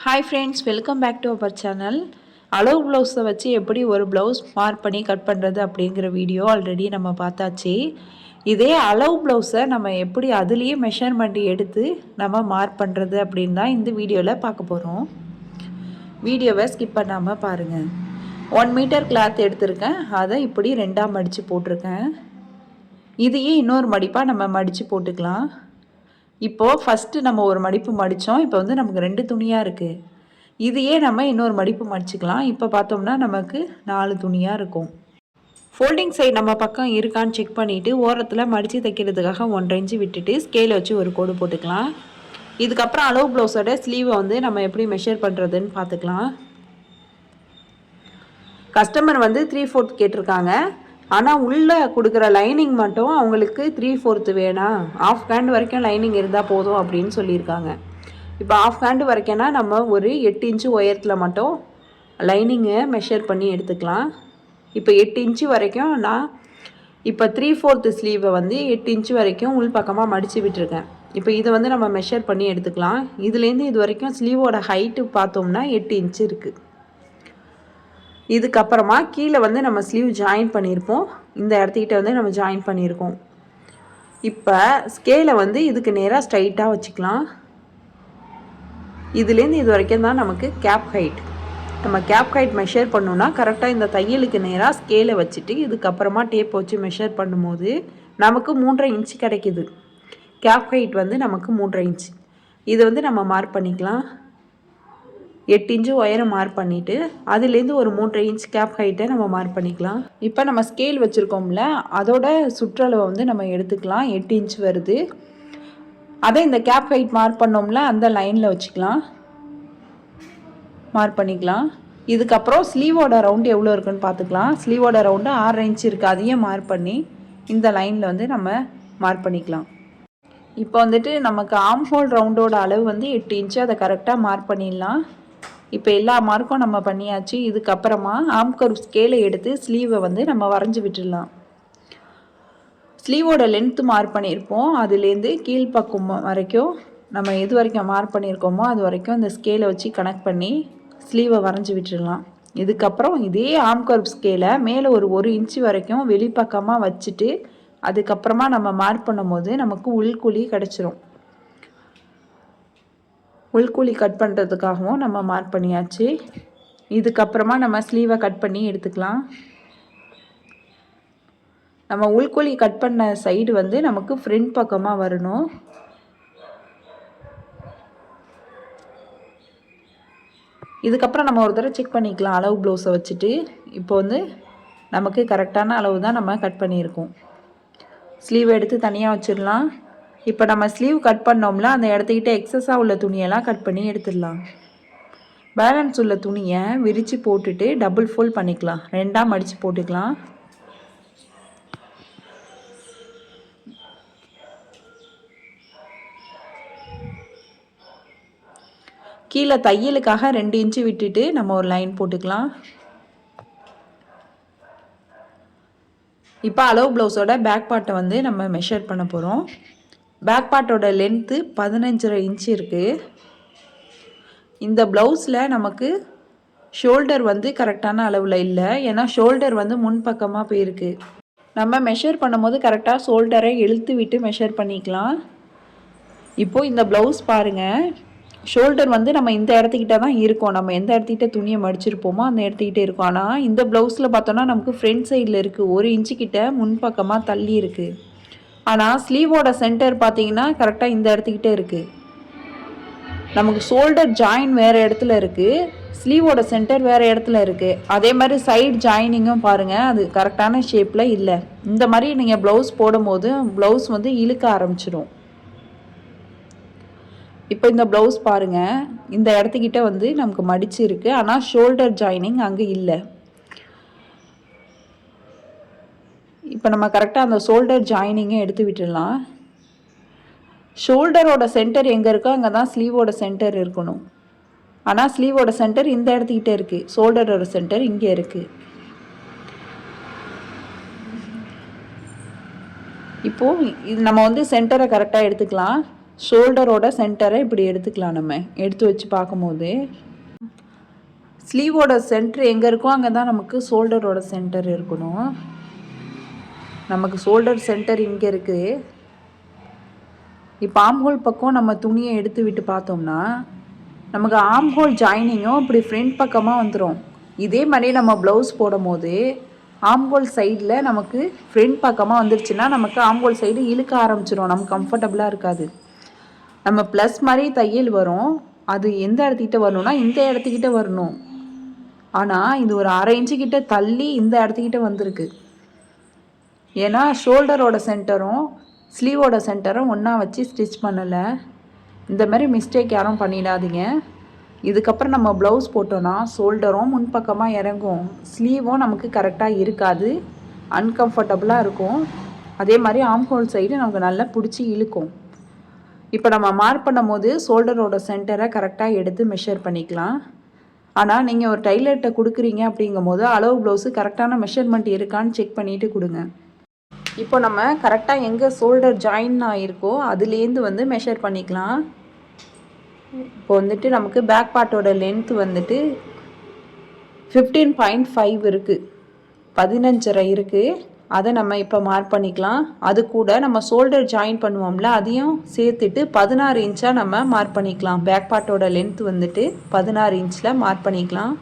Hi friends, welcome back to our channel. அளவு ப்ளவுஸை வச்சு எப்படி ஒரு ப்ளவுஸ் மார்க் பண்ணி கட் பண்ணுறது அப்படிங்கிற வீடியோ ஆல்ரெடி நம்ம பார்த்தாச்சு. இதே அளவு ப்ளவுஸை நம்ம எப்படி அதுலேயே மெஷர்மெண்ட் எடுத்து நம்ம மார்க் பண்ணுறது அப்படின்னு தான் இந்த வீடியோவில் பார்க்க போகிறோம். வீடியோவை ஸ்கிப் பண்ணாமல் பாருங்கள். 1 மீட்டர் கிளாத் எடுத்திருக்கேன், அதை இப்படி 2ஆக மடித்து போட்டிருக்கேன். இதையே இன்னொரு மடிப்பாக நம்ம மடித்து போட்டுக்கலாம். இப்போது ஃபஸ்ட்டு நம்ம ஒரு மடிப்பு மடித்தோம். இப்போ வந்து நமக்கு 2 துணியாக இருக்குது. இதையே நம்ம இன்னொரு மடிப்பு மடிச்சுக்கலாம். இப்போ பார்த்தோம்னா நமக்கு 4 துணியாக இருக்கும். ஃபோல்டிங் சைடு நம்ம பக்கம் இருக்கான்னு செக் பண்ணிவிட்டு ஓரத்தில் மடித்து தைக்கிறதுக்காக 1.5 இன்ச்சு விட்டுட்டு ஸ்கேலை வச்சு ஒரு கோடு போட்டுக்கலாம். இதுக்கப்புறம் அளவு ப்ளவுஸோட ஸ்லீவை வந்து நம்ம எப்படி மெஷர் பண்ணுறதுன்னு பார்த்துக்கலாம். கஸ்டமர் வந்து 3/4 கேட்டிருக்காங்க. ஆனால் உள்ளே கொடுக்குற லைனிங் மட்டும் அவங்களுக்கு 3/4 வேணாம், ஆஃப் ஹேண்ட் வரைக்கும் லைனிங் இருந்தால் போதும் அப்படின்னு சொல்லியிருக்காங்க. இப்போ ஆஃப் ஹேண்டு வரைக்கும்னா நம்ம ஒரு 8 இன்ச்சு உயரத்தில் மட்டும் லைனிங்கை மெஷர் பண்ணி எடுத்துக்கலாம். இப்போ 8 இன்ச்சு வரைக்கும் நான் இப்போ 3/4 ஸ்லீவை வந்து 8 இன்ச்சு வரைக்கும் உள் பக்கமாக மடித்து விட்டுருக்கேன். இப்போ இதை வந்து நம்ம மெஷர் பண்ணி எடுத்துக்கலாம். இதுலேருந்து இது வரைக்கும் ஸ்லீவோட ஹைட்டு பார்த்தோம்னா 8 இன்ச்சு இருக்குது. இதுக்கப்புறமா கீழே வந்து நம்ம ஸ்லீவ் ஜாயின் பண்ணியிருப்போம். இந்த இடத்துக்கிட்ட வந்து நம்ம ஜாயின் பண்ணியிருக்கோம். இப்போ ஸ்கேலை வந்து இதுக்கு நேராக ஸ்ட்ரைட்டாக வச்சுக்கலாம். இதுலேருந்து இது வரைக்கும் தான் நமக்கு கேப் ஹைட். நம்ம கேப் ஹைட் மெஷர் பண்ணோன்னா கரெக்டாக இந்த தையலுக்கு நேராக ஸ்கேலை வச்சுட்டு இதுக்கப்புறமா டேப் வச்சு மெஷர் பண்ணும்போது நமக்கு 3.5 இன்ச்சு கிடைக்கிது. கேப் ஹைட் வந்து நமக்கு 3.5 இன்ச்சு. இதை வந்து நம்ம மார்க் பண்ணிக்கலாம். 8 இன்ச்சு உயரம் மார்க் பண்ணிவிட்டு அதுலேருந்து ஒரு 3.5 இன்ச் கேப் ஹைட்டை நம்ம மார்க் பண்ணிக்கலாம். இப்போ நம்ம ஸ்கேல் வச்சுருக்கோம்ல, அதோட சுற்றளவை வந்து நம்ம எடுத்துக்கலாம். 8 இன்ச் வருது. அதை இந்த கேப் ஹைட் மார்க் பண்ணோம்ல அந்த லைனில் வச்சுக்கலாம், மார்க் பண்ணிக்கலாம். இதுக்கப்புறம் ஸ்லீவோட ரவுண்டு எவ்வளோ இருக்குன்னு பார்த்துக்கலாம். ஸ்லீவோட ரவுண்டு 6.5 இன்ச் இருக்குது. அதையும் மார்க் பண்ணி இந்த லைனில் வந்து நம்ம மார்க் பண்ணிக்கலாம். இப்போ வந்துட்டு நமக்கு ஆர்ம் ஹோல் ரவுண்டோட அளவு வந்து 8 இன்ச்சு. அதை கரெக்டாக மார்க் பண்ணிடலாம். இப்போ எல்லா மார்க்கும் நம்ம பண்ணியாச்சு. இதுக்கப்புறமா ஆர்ம் கர்வ் ஸ்கேலை எடுத்து ஸ்லீவை வந்து நம்ம வரைஞ்சி விட்டுடலாம். ஸ்லீவோட லென்த்து மார்க் பண்ணியிருப்போம். அதுலேருந்து கீழ்ப்பக்கம் வரைக்கும் நம்ம எது வரைக்கும் மார்க் பண்ணியிருக்கோமோ அது வரைக்கும் இந்த ஸ்கேலை வச்சு கனெக்ட் பண்ணி ஸ்லீவை வரைஞ்சி விட்டுடலாம். இதுக்கப்புறம் இதே ஆர்ம் கர்வ் ஸ்கேலை மேலே ஒரு 1 இன்ச்சு வரைக்கும் வெளிப்பக்கமாக வச்சுட்டு அதுக்கப்புறமா நம்ம மார்க் பண்ணும்போது நமக்கு உள்குழி கிடச்சிரும். உள்குழி கட் பண்ணுறதுக்காகவும் நம்ம மார்க் பண்ணியாச்சு. இதுக்கப்புறமா நம்ம ஸ்லீவை கட் பண்ணி எடுத்துக்கலாம். நம்ம உள்குழி கட் பண்ண சைடு வந்து நமக்கு ஃப்ரண்ட் பக்கமாக வரணும். இதுக்கப்புறம் நம்ம ஒரு தடவை செக் பண்ணிக்கலாம் அளவு ப்ளவுஸை வச்சுட்டு. இப்போ வந்து நமக்கு கரெக்டான அளவு தான் நம்ம கட் பண்ணியிருக்கோம். ஸ்லீவ் எடுத்து தனியாக வச்சிடலாம். இப்போ நம்ம ஸ்லீவ் கட் பண்ணோம்ல அந்த இடத்துக்கிட்ட எக்ஸஸாக உள்ள துணியெல்லாம் கட் பண்ணி எடுத்துடலாம். பேலன்ஸ் உள்ள துணியை விரித்து போட்டுட்டு டபுள் ஃபோல்ட் பண்ணிக்கலாம். 2ஆக மடித்து போட்டுக்கலாம். கீழே தையலுக்காக 2 இன்ச்சு விட்டுட்டு நம்ம ஒரு லைன் போட்டுக்கலாம். இப்போ அளவு ப்ளவுஸோட பேக் பார்ட்டை வந்து நம்ம மெஷர் பண்ண போகிறோம். பேக் பார்ட்டோட லென்த்து 15.5 இன்ச்சு இருக்குது. இந்த ப்ளவுஸில் நமக்கு ஷோல்டர் வந்து கரெக்டான அளவில் இல்லை. ஏன்னா ஷோல்டர் வந்து முன்பக்கமாக போயிருக்கு. நம்ம மெஷர் பண்ணும்போது கரெக்டாக ஷோல்டரை இழுத்து விட்டு மெஷர் பண்ணிக்கலாம். இப்போது இந்த ப்ளவுஸ் பாருங்கள், ஷோல்டர் வந்து நம்ம இந்த இடத்துக்கிட்ட தான் இருக்கோம். நம்ம எந்த இடத்துக்கிட்ட துணியை மடிச்சிருப்போமோ அந்த இடத்துக்கிட்ட இருக்கும். ஆனால் இந்த ப்ளவுஸில் பார்த்தோன்னா நமக்கு ஃப்ரண்ட் சைடில் இருக்குது, 1 இன்ச்சுக்கிட்ட முன்பக்கமாக தள்ளி இருக்குது. ஆனால் ஸ்லீவோட சென்டர் பார்த்தீங்கன்னா கரெக்டாக இந்த இடத்துக்கிட்டே இருக்குது. நமக்கு ஷோல்டர் ஜாயின் வேறு இடத்துல இருக்குது, ஸ்லீவோட சென்டர் வேறு இடத்துல இருக்குது. அதே மாதிரி சைடு ஜாயினிங்கும் பாருங்கள், அது கரெக்டான ஷேப்பில் இல்லை. இந்த மாதிரி நீங்கள் ப்ளவுஸ் போடும்போது ப்ளவுஸ் வந்து இழுக்க ஆரம்பிச்சிடும். இப்போ இந்த ப்ளவுஸ் பாருங்கள், இந்த இடத்துக்கிட்ட வந்து நமக்கு மடிச்சு இருக்குது. ஆனால் ஷோல்டர் ஜாயினிங் அங்கே இல்லை. இப்போ நம்ம கரெக்டாக அந்த ஷோல்டர் ஜாயினிங்கை எடுத்து விட்டுடலாம். ஷோல்டரோட சென்டர் எங்கே இருக்கோ அங்கே தான் ஸ்லீவோட சென்டர் இருக்கணும். ஆனால் ஸ்லீவோட சென்டர் இந்த இடத்துக்கிட்டே இருக்குது, ஷோல்டரோட சென்டர் இங்கே இருக்குது. இப்போது இது நம்ம வந்து சென்டரை கரெக்டாக எடுத்துக்கலாம். ஷோல்டரோட சென்டரை இப்படி எடுத்துக்கலாம். நம்ம எடுத்து வச்சு பார்க்கும்போது ஸ்லீவோட சென்டர் எங்கே இருக்கோ அங்கே தான் நமக்கு ஷோல்டரோட சென்டர் இருக்கணும். நமக்கு ஷோல்டர் சென்டர் இங்கே இருக்குது. இப்போ ஆம்ஹோல் பக்கம் நம்ம துணியை எடுத்து விட்டு பார்த்தோம்னா நமக்கு ஆம்ஹோல் ஜாயினிங்கும் இப்படி ஃப்ரண்ட் பக்கமாக வந்துடும். இதே மாதிரி நம்ம ப்ளவுஸ் போடும் போது ஆம்ஹோல் சைடில் நமக்கு ஃப்ரண்ட் பக்கமாக வந்துடுச்சுன்னா நமக்கு ஆம்ஹோல் சைடு இழுக்க ஆரம்பிச்சிடும். நமக்கு கம்ஃபர்டபுளாக இருக்காது. நம்ம ப்ளஸ் மாதிரி தையல் வரும். அது எந்த இடத்துக்கிட்ட வரணும்னா இந்த இடத்துக்கிட்ட வரணும். ஆனால் இது ஒரு 1/2 இன்ச்சு கிட்ட தள்ளி இந்த இடத்துக்கிட்ட வந்திருக்கு. ஏன்னா ஷோல்டரோட சென்டரும் ஸ்லீவோட சென்டரும் ஒன்றா வச்சு ஸ்டிச் பண்ணலை. இந்த மாதிரி மிஸ்டேக் யாரும் பண்ணிடாதீங்க. இதுக்கப்புறம் நம்ம ப்ளவுஸ் போட்டோன்னா ஷோல்டரும் முன்பக்கமாக இறங்கும், ஸ்லீவும் நமக்கு கரெக்டாக இருக்காது, அன்கம்ஃபர்டபுளாக இருக்கும். அதே மாதிரி ஆம்ஹோல் சைடு நமக்கு நல்லா பிடிச்சி இழுக்கும். இப்போ நம்ம மார்க் பண்ணும் போது ஷோல்டரோட சென்டரை கரெக்டாக எடுத்து மெஷர் பண்ணிக்கலாம். ஆனால் நீங்கள் ஒரு டைலர்கிட்ட கொடுக்குறீங்க அப்படிங்கும் போது அளவு ப்ளவுஸு கரெக்டான மெஷர்மெண்ட் இருக்கான்னு செக் பண்ணிவிட்டு கொடுங்க. இப்போ நம்ம கரெக்டாக எங்கே ஷோல்டர் ஜாயின் ஆகிருக்கோ அதுலேருந்து வந்து மெஷர் பண்ணிக்கலாம். இப்போ வந்துட்டு நமக்கு பேக் பார்ட்டோட லென்த்து வந்துட்டு 15.5 இருக்குது, 15.5 இருக்குது. அதை நம்ம இப்போ மார்க் பண்ணிக்கலாம். அது கூட நம்ம ஷோல்டர் ஜாயின் பண்ணுவோம்ல அதையும் சேர்த்துட்டு 16 இன்ச்சாக நம்ம மார்க் பண்ணிக்கலாம். பேக் பார்ட்டோட லென்த் வந்துட்டு 16 இன்ச்சில் மார்க் பண்ணிக்கலாம்.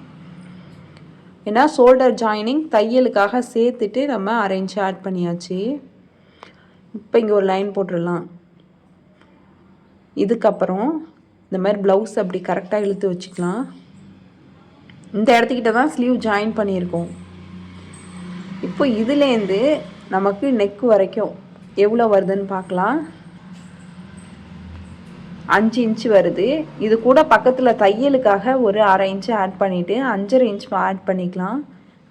ஏன்னா ஷோல்டர் ஜாயினிங் தையலுக்காக சேர்த்துட்டு நம்ம 1/2 இன்ச்சு ஆட் பண்ணியாச்சு. இப்போ இங்கே ஒரு லைன் போட்டுடலாம். இதுக்கப்புறம் இந்த மாதிரி ப்ளவுஸ் அப்படி கரெக்டாக இழுத்து வச்சுக்கலாம். இந்த இடத்துக்கிட்ட தான் ஸ்லீவ் ஜாயின் பண்ணியிருக்கோம். இப்போ இதுலேருந்து நமக்கு நெக் வரைக்கும் எவ்வளோ வருதுன்னு பார்க்கலாம். 5 இன்ச்சு வருது. இது கூட பக்கத்தில் தையலுக்காக ஒரு 1/2 இன்ச்சு ஆட் பண்ணிவிட்டு 5.5 இன்ச் ஆட் பண்ணிக்கலாம்.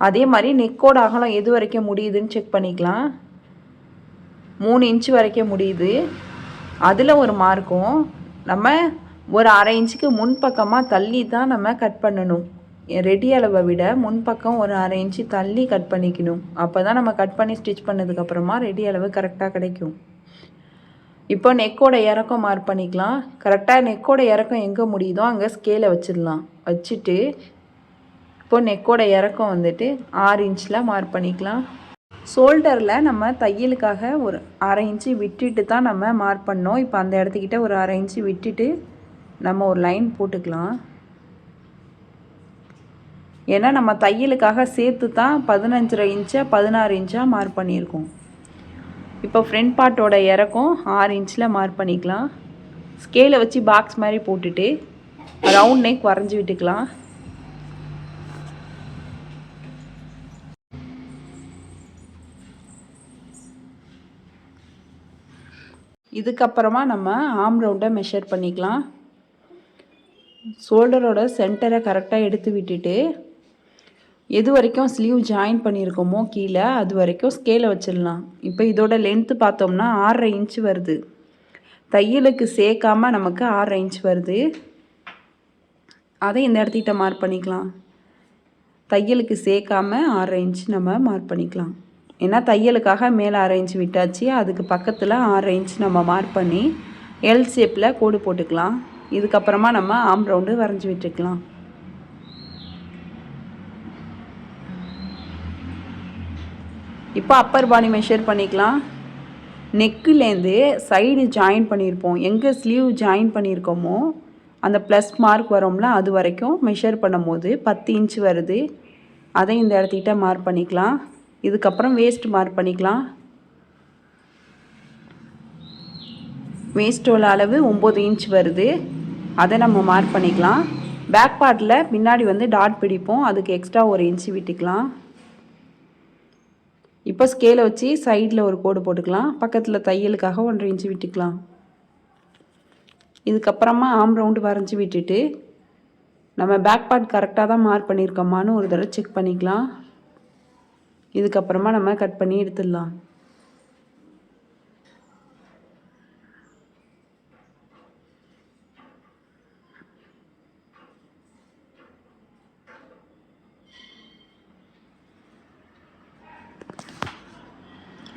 அதே மாதிரி நெக்கோட அகலம் எது வரைக்கும் முடியுதுன்னு செக் பண்ணிக்கலாம். 3 இன்ச்சு வரைக்கும் முடியுது. அதில் ஒரு மார்க்கும் நம்ம ஒரு 1/2 இன்ச்சுக்கு முன்பக்கமாக தள்ளி தான் நம்ம கட் பண்ணணும். ரெடி அளவை விட முன்பக்கம் ஒரு 1/2 இன்ச்சு தள்ளி கட் பண்ணிக்கணும். அப்போ தான் நம்ம கட் பண்ணி ஸ்டிச் பண்ணதுக்கப்புறமா ரெடி அளவு கரெக்டாக கிடைக்கும். இப்போ நெக்கோட இறக்கம் மார்க் பண்ணிக்கலாம். கரெக்டாக நெக்கோட இறக்கம் எங்கே முடியுதோ அங்கே ஸ்கேலை வச்சிடலாம். வச்சுட்டு இப்போ நெக்கோட இறக்கம் வந்துட்டு 6 இன்ச்சில் மார்க் பண்ணிக்கலாம். ஷோல்டரில் நம்ம தையலுக்காக ஒரு 1/2 இன்ச்சு விட்டுட்டு தான் நம்ம மார்க் பண்ணோம். இப்போ அந்த இடத்துக்கிட்ட ஒரு 1/2 இன்ச்சு விட்டுட்டு நம்ம ஒரு லைன் போட்டுக்கலாம். ஏன்னா நம்ம தையலுக்காக சேர்த்து தான் 15.5 இன்ச்சை 16 இன்ச்சாக மார்க் பண்ணியிருக்கோம். இப்போ ஃப்ரண்ட் பார்ட்டோட இறக்கம் 6 இன்ச்சில் மார்க் பண்ணிக்கலாம். ஸ்கேலை வச்சு பாக்ஸ் மாதிரி போட்டுட்டு ரவுண்ட் நெக் வரைஞ்சி விட்டுக்கலாம். இதுக்கப்புறமா நம்ம ஆம் ரவுண்டை மெஷர் பண்ணிக்கலாம். ஷோல்டரோட சென்டரை கரெக்டாக எடுத்து விட்டுட்டு எது வரைக்கும் ஸ்லீவ் ஜாயின் பண்ணியிருக்கோமோ கீழே அது வரைக்கும் ஸ்கேலை வச்சிடலாம். இப்போ இதோட லென்த்து பார்த்தோம்னா 6.5 இன்ச்சு வருது. தையலுக்கு சேர்க்காமல் நமக்கு 6.5 இன்ச் வருது. அதை இந்த இடத்துக்கிட்ட மார்க் பண்ணிக்கலாம். தையலுக்கு சேர்க்காம 6.5 இன்ச் நம்ம மார்க் பண்ணிக்கலாம். ஏன்னா தையலுக்காக மேலே 1/2 இன்ச் விட்டாச்சு. அதுக்கு பக்கத்தில் 6.5 இன்ச் நம்ம மார்க் பண்ணி எல் ஷேப்பில் கோடு போட்டுக்கலாம். இதுக்கப்புறமா நம்ம ஆம் ரவுண்டு வரைஞ்சி விட்டுக்கலாம். இப்போ அப்பர் பாடி மெஷர் பண்ணிக்கலாம். நெக்குலேருந்து சைடு ஜாயின் பண்ணியிருப்போம். எங்கே ஸ்லீவ் ஜாயின் பண்ணியிருக்கோமோ அந்த ப்ளஸ் மார்க் வரோம்ல அது வரைக்கும் மெஷர் பண்ணும் போது 10 இன்ச்சு வருது. அதை இந்த இடத்துக்கிட்ட மார்க் பண்ணிக்கலாம். இதுக்கப்புறம் வேஸ்ட் மார்க் பண்ணிக்கலாம். வேஸ்ட்டோட அளவு 9 இன்ச் வருது. அதை நம்ம மார்க் பண்ணிக்கலாம். பேக் பார்ட்டில் பின்னாடி வந்து டாட் பிடிப்போம். அதுக்கு எக்ஸ்ட்ரா 1 இன்ச்சு விட்டுக்கலாம். இப்போ ஸ்கேலை வச்சு சைடில் ஒரு கோடு போட்டுக்கலாம். பக்கத்தில் தையலுக்காக 1.5 இன்ச்சு விட்டுக்கலாம். இதுக்கப்புறமா ஆம் ரவுண்டு வரைஞ்சி விட்டுட்டு நம்ம பேக் பார்ட் கரெக்டாக தான் மார்க் பண்ணியிருக்கோமான்னு ஒரு தடவை செக் பண்ணிக்கலாம். இதுக்கப்புறமா நம்ம கட் பண்ணி எடுத்துடலாம்.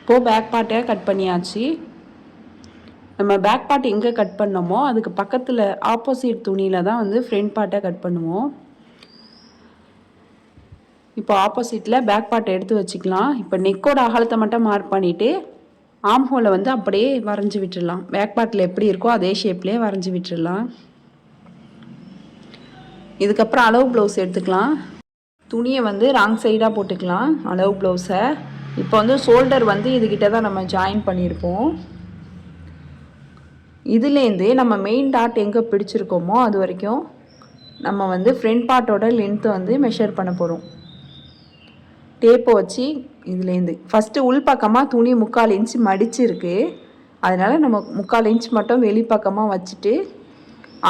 இப்போது பேக் பார்ட்டை கட் பண்ணியாச்சு. நம்ம பேக் பார்ட் எங்கே கட் பண்ணோமோ அதுக்கு பக்கத்தில் ஆப்போசிட் துணியில் தான் வந்து ஃப்ரண்ட் பார்ட்டை கட் பண்ணுவோம். இப்போ ஆப்போசிட்டில் பேக் பார்ட்டை எடுத்து வச்சுக்கலாம். இப்போ நெக்கோட அகலத்தை மட்டும் மார்க் பண்ணிவிட்டு ஆம் ஹோலை வந்து அப்படியே வரைஞ்சி விட்டுடலாம். பேக் பார்ட்டில் எப்படி இருக்கோ அதே ஷேப்லேயே வரைஞ்சி விட்டுடலாம். இதுக்கப்புறம் அளவு ப்ளவுஸ் எடுத்துக்கலாம். துணியை வந்து ராங் சைடாக போட்டுக்கலாம் அளவு ப்ளவுஸை. இப்போ வந்து ஷோல்டர் வந்து இதுக்கிட்ட தான் நம்ம ஜாயின் பண்ணியிருப்போம். இதுலேருந்து நம்ம மெயின் டாட் எங்கே பிடிச்சிருக்கோமோ அது வரைக்கும் நம்ம வந்து ஃப்ரண்ட் பார்ட்டோட லென்த்தை வந்து மெஷர் பண்ண போகிறோம். டேப்பை வச்சு இதுலேருந்து ஃபஸ்ட்டு உள்பக்கமாக துணி 3/4 இன்ச்சு மடிச்சிருக்கு. அதனால் நம்ம 3/4 இன்ச் மட்டும் வெளிப்பக்கமாக வச்சுட்டு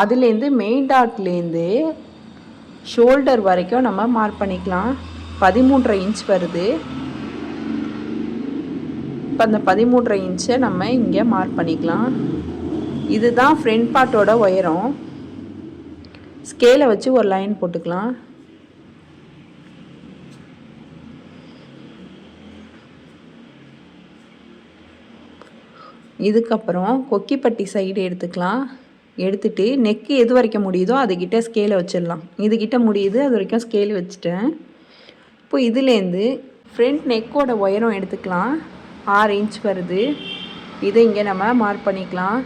அதுலேருந்து மெயின் டாட்லேருந்து ஷோல்டர் வரைக்கும் நம்ம மார்க் பண்ணிக்கலாம். 13.5 இன்ச் வருது. இப்போ அந்த 13.5 இன்ச்சை நம்ம இங்கே மார்க் பண்ணிக்கலாம். இதுதான் ஃப்ரண்ட் பார்ட்டோட உயரம். ஸ்கேலை வச்சு ஒரு லைன் போட்டுக்கலாம். இதுக்கப்புறம் கொக்கிப்பட்டி சைடு எடுத்துக்கலாம். எடுத்துகிட்டு நெக்கு எது வரைக்கும் முடியுதோ அதுக்கிட்ட ஸ்கேலை வச்சிடலாம். இதுக்கிட்ட முடியுது, அது வரைக்கும் ஸ்கேல் வச்சுட்டேன். இப்போ இதுலேருந்து ஃப்ரண்ட் நெக்கோட உயரம் எடுத்துக்கலாம். 6 இன்ச் வருது. இதை இங்கே நம்ம மார்க் பண்ணிக்கலாம்.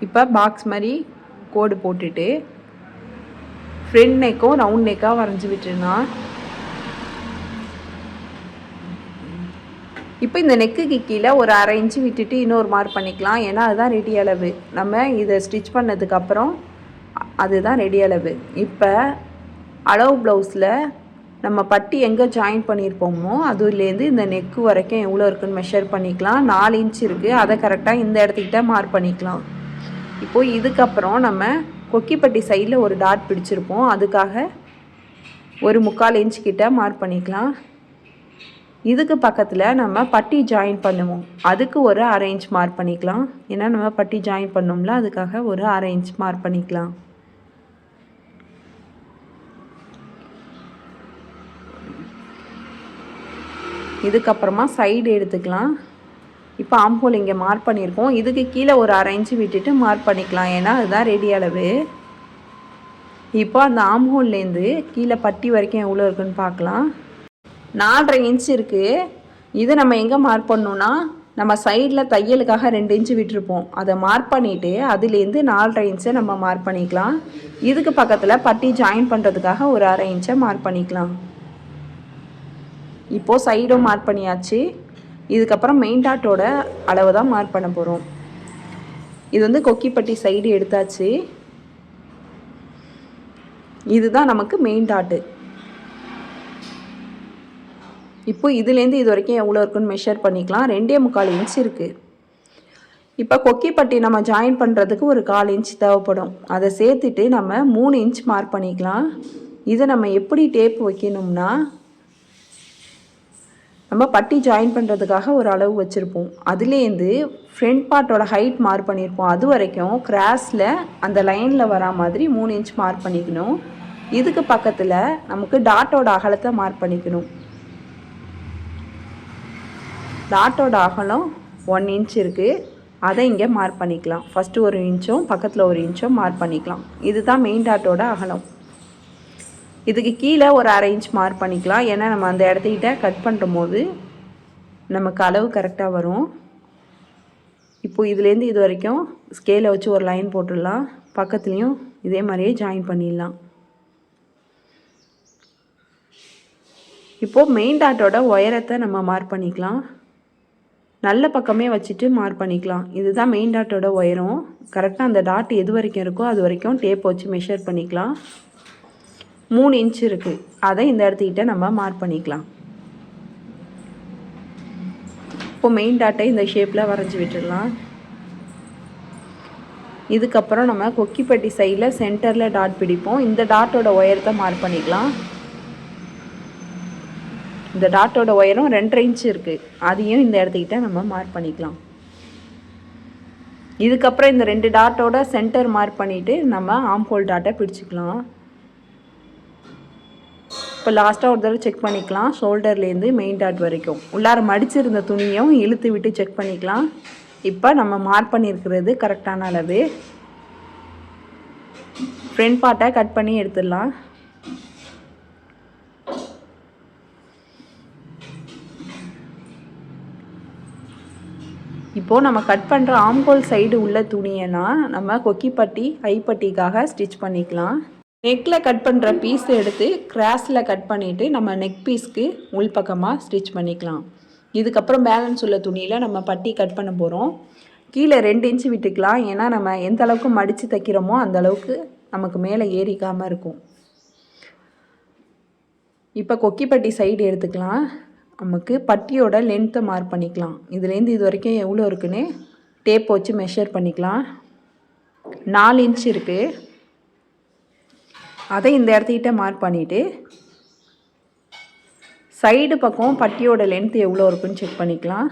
இப்போ பாக்ஸ் மாதிரி கோடு போட்டுட்டு ஃப்ரண்ட் நெக்கும் ரவுண்ட் நெக்காக வரைஞ்சி விட்டுருலாம். இப்போ இந்த நெக்குக்கு கீழே ஒரு 1/2 இன்ச்சு விட்டுட்டு இன்னொரு மார்க் பண்ணிக்கலாம். ஏன்னா அதுதான் ரெடி அளவு. நம்ம இதை ஸ்டிச் பண்ணதுக்கப்புறம் அதுதான் ரெடி அளவு. இப்போ அளவு ப்ளவுஸில் நம்ம பட்டி எங்கே ஜாயின் பண்ணியிருப்போமோ அதுலேருந்து இந்த நெக்கு வரைக்கும் எவ்வளோ இருக்குதுன்னு மெஷர் பண்ணிக்கலாம். 4 இன்ச் இருக்குது. அதை கரெக்டாக இந்த இடத்துக்கிட்ட மார்க் பண்ணிக்கலாம். இப்போது இதுக்கப்புறம் நம்ம கொக்கிப்பட்டி சைடில் ஒரு டாட் பிடிச்சிருப்போம். அதுக்காக ஒரு 3/4 இன்ச் கிட்ட மார்க் பண்ணிக்கலாம். இதுக்கு பக்கத்தில் நம்ம பட்டி ஜாயின் பண்ணுவோம். அதுக்கு ஒரு 1/2 இன்ச் மார்க் பண்ணிக்கலாம். ஏன்னா நம்ம பட்டி ஜாயின் பண்ணோம்ல, அதுக்காக ஒரு 1/2 இன்ச் மார்க் பண்ணிக்கலாம். இதுக்கப்புறமா சைடு எடுத்துக்கலாம். இப்போ ஆம்ஹோல் இங்கே மார்க் பண்ணியிருக்கோம். இதுக்கு கீழே ஒரு 1/2 இன்ச்சு விட்டுட்டு மார்க் பண்ணிக்கலாம். ஏன்னா அதுதான் ரெடி அளவு. இப்போ அந்த ஆம்ஹோல்லேருந்து கீழே பட்டி வரைக்கும் எவ்வளோ இருக்குன்னு பார்க்கலாம். 4.5 இன்ச் இருக்குது. இது நம்ம எங்கே மார்க் பண்ணோன்னா நம்ம சைடில் தையலுக்காக 2 இன்ச்சு விட்டுருப்போம். அதை மார்க் பண்ணிவிட்டு அதுலேருந்து 4.5 இன்ச்சை நம்ம மார்க் பண்ணிக்கலாம். இதுக்கு பக்கத்தில் பட்டி ஜாயின் பண்ணுறதுக்காக ஒரு 1/2 இன்ச்சை மார்க் பண்ணிக்கலாம். இப்போது சைடும் மார்க் பண்ணியாச்சு. இதுக்கப்புறம் மெயின் டாட்டோட அளவு தான் மார்க் பண்ண போகிறோம். இது வந்து கொக்கிப்பட்டி சைடு எடுத்தாச்சு. இதுதான் நமக்கு மெயின் டாட்டு. இப்போ இதுலேருந்து இது வரைக்கும் எவ்வளோ இருக்குன்னு மெஷர் பண்ணிக்கலாம். 2.25 இன்ச் இருக்குது. இப்போ கொக்கிப்பட்டி நம்ம ஜாயின் பண்ணுறதுக்கு ஒரு 1/4 இன்ச் தேவைப்படும். அதை சேர்த்துட்டு நம்ம 3 இன்ச் மார்க் பண்ணிக்கலாம். இதை நம்ம எப்படி டேப் வைக்கணும்னா, நம்ம பட்டி ஜாயின் பண்ணுறதுக்காக ஒரு அளவு வச்சுருப்போம். அதுலேருந்து ஃப்ரண்ட் பார்ட்டோட ஹைட் மார்க் பண்ணியிருப்போம். அது வரைக்கும் கிராஸில் அந்த லைனில் வரா மாதிரி 3 இன்ச் மார்க் பண்ணிக்கணும். இதுக்கு பக்கத்தில் நமக்கு டாட்டோட அகலத்தை மார்க் பண்ணிக்கணும். டாட்டோட அகலம் 1 இன்ச் இருக்குது. அதை இங்கே மார்க் பண்ணிக்கலாம். ஃபஸ்ட்டு 1 இன்ச்சும் பக்கத்தில் 1 இன்ச்சும் மார்க் பண்ணிக்கலாம். இதுதான் மெயின் டாட்டோட அகலம். இதுக்கு கீழே ஒரு 1/2 இன்ச் மார்க் பண்ணிக்கலாம். ஏன்னா நம்ம அந்த இடத்துக்கிட்ட கட் பண்ணுற போது நமக்கு அளவு கரெக்டாக வரும். இப்போது இதுலேருந்து இது வரைக்கும் ஸ்கேலை வச்சு ஒரு லைன் போட்டுடலாம். பக்கத்துலேயும் இதே மாதிரியே ஜாயின் பண்ணிடலாம். இப்போது மெயின் டாட்டோட உயரத்தை நம்ம மார்க் பண்ணிக்கலாம். நல்ல பக்கமே வச்சுட்டு மார்க் பண்ணிக்கலாம். இதுதான் மெயின் டாட்டோட உயரம். கரெக்டாக அந்த டாட் எது வரைக்கும் இருக்கோ அது வரைக்கும் டேப் வச்சு மெஷர் பண்ணிக்கலாம். 3 இன்ச் இருக்குது. அதை இந்த இடத்துக்கிட்ட நம்ம மார்க் பண்ணிக்கலாம். இப்போ மெயின் டாட்டை இந்த ஷேப்பில் வரைஞ்சி விட்டுடலாம். இதுக்கப்புறம் நம்ம கொக்கிப்பட்டி சைடில் சென்டரில் டாட் பிடிப்போம். இந்த டாட்டோட உயரத்தை மார்க் பண்ணிக்கலாம். இந்த டாட்டோட உயரம் 2.5 இன்ச் இருக்குது. அதையும் இந்த இடத்துக்கிட்ட நம்ம மார்க் பண்ணிக்கலாம். இதுக்கப்புறம் இந்த 2 டாட்டோட சென்டர் மார்க் பண்ணிவிட்டு நம்ம ஆம்ஹோல் டாட்டை பிடிச்சிக்கலாம். இப்போ லாஸ்ட்டாக ஒரு தடவை செக் பண்ணிக்கலாம். ஷோல்டர்லேருந்து மெயின் டாட் வரைக்கும் உள்ளார மடிச்சிருந்த துணியும் இழுத்து விட்டு செக் பண்ணிக்கலாம். இப்போ நம்ம மார்க் பண்ணியிருக்கிறது கரெக்டான அளவு. ஃப்ரண்ட் பார்ட்டை கட் பண்ணி எடுத்துடலாம். இப்போது நம்ம கட் பண்ணுற ஆம்கோல் சைடு உள்ள துணியைனா நம்ம கொக்கிப்பட்டி கைப்பட்டிக்காக ஸ்டிச் பண்ணிக்கலாம். நெக்கில் கட் பண்ணுற பீஸ் எடுத்து கிராஸில் கட் பண்ணிவிட்டு நம்ம நெக் பீஸ்க்கு உள்பக்கமாக ஸ்டிச் பண்ணிக்கலாம். இதுக்கப்புறம் பேலன்ஸ் உள்ள துணியில் நம்ம பட்டி கட் பண்ண போகிறோம். கீழே 2 இன்ச்சு விட்டுக்கலாம். ஏன்னா நம்ம எந்த அளவுக்கு மடித்து தைக்கிறோமோ அந்த அளவுக்கு நமக்கு மேலே ஏறிக்காமல் இருக்கும். இப்போ கொக்கிப்பட்டி சைடு எடுத்துக்கலாம். நமக்கு பட்டியோட லென்த்தை மார்க் பண்ணிக்கலாம். இதுலேருந்து இது வரைக்கும் எவ்வளோ இருக்குன்னு டேப் வச்சு மெஷர் பண்ணிக்கலாம். 4 இன்ச் இருக்குது. அதை இந்த இடத்துக்கிட்ட மார்க் பண்ணிவிட்டு சைடு பக்கம் பட்டியோட லென்த் எவ்வளோ இருக்குன்னு செக் பண்ணிக்கலாம்.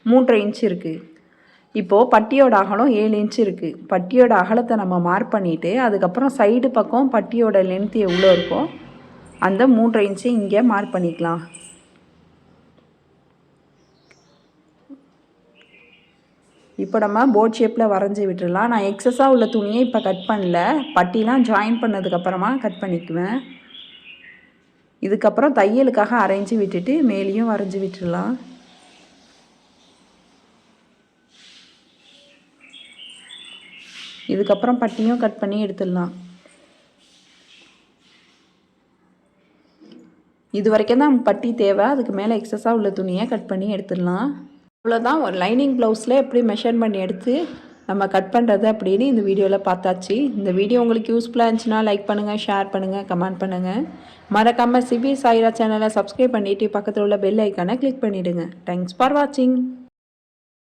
3.5 இன்ச் இருக்குது. இப்போது பட்டியோட அகலம் 7 இன்ச் இருக்குது. பட்டியோட அகலத்தை நம்ம மார்க் பண்ணிவிட்டு அதுக்கப்புறம் சைடு பக்கம் பட்டியோட லென்த் எவ்வளோ இருக்கோ அந்த 3.5 இன்ச்சு இங்கே மார்க் பண்ணிக்கலாம். இப்போ நம்ம போட் ஷேப்பில் வரைஞ்சி விட்டுடலாம். நான் எக்ஸஸாக உள்ள துணியை இப்போ கட் பண்ணல. பட்டிலாம் ஜாயின் பண்ணதுக்கப்புறமா கட் பண்ணிக்குவேன். இதுக்கப்புறம் தையலுக்காக அரைஞ்சி விட்டுட்டு மேலேயும் வரைஞ்சி விட்டுடலாம். இதுக்கப்புறம் பட்டியும் கட் பண்ணி எடுத்துடலாம். இது வரைக்கும் தான் பட்டி தேவை. அதுக்கு மேலே எக்ஸஸாக உள்ள துணியை கட் பண்ணி எடுத்துடலாம். அவ்வளோதான். ஒரு லைனிங் ப்ளவுஸில் எப்படி மெஷர் பண்ணி எடுத்து நம்ம கட் பண்ணுறது அப்படின்னு இந்த வீடியோவில் பார்த்தாச்சு. இந்த வீடியோ உங்களுக்கு யூஸ்ஃபுல்லாக இருந்துச்சுன்னா லைக் பண்ணுங்கள், ஷேர் பண்ணுங்கள், கமெண்ட் பண்ணுங்கள். மறக்காமல் சிபி சாய்ரா சேனலை சப்ஸ்கிரைப் பண்ணிவிட்டு பக்கத்தில் உள்ள பெல் ஐக்கானை கிளிக் பண்ணிவிடுங்க. தேங்க்ஸ் ஃபார் வாட்சிங்.